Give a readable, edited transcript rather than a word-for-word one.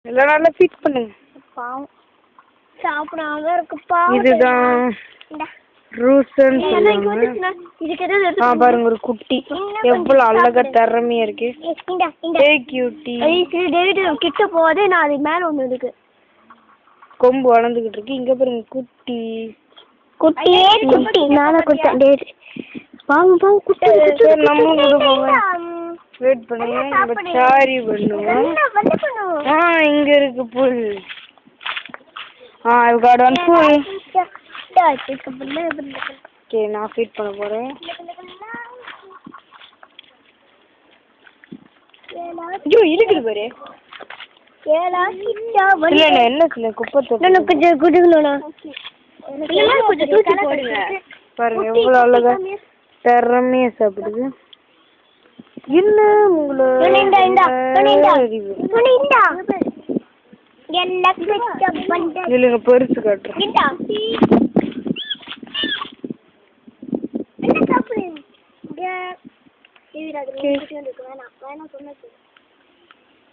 எல்லாம் நல்லா ஃபீட் பண்ணுங்க. பாவம் சாப்பிடாம இருக்குப்பா. இதுதான் ரூசன் சொல்லுவாங்க. பாருங்க ஒரு குட்டி எவ்வளவு அழகா திறமையா இருக்கு. கிட்ட போதே நான் அது மேல ஒண்ணு இருக்கு. கொம்பு வளர்ந்துகிட்டு இருக்கு. இங்க பாருங்க குட்டி குட்டியே குட்டி நானே குட்டேன். வாங்க வாங்க குட்டி வெயிட் பண்ணுங்க. நம்ம சாரி பண்ணுவோம். இங்க இருக்கு புல். I've got one full. Okay, நான் ஃபீட் பண்ண போறேன். ஐயோ இருக்குது பாரு. இல்ல என்ன இல்ல குப்பை தொட்டி. கொஞ்சம் குடுங்கண்ணா. கொஞ்சம் தூக்கி போடுங்க. பாருங்க எவ்வளவு அழகா திறமையா சாப்பிடுது. என்ன உங்களை இல்லைங்க பெருசு காட்டுறேன்.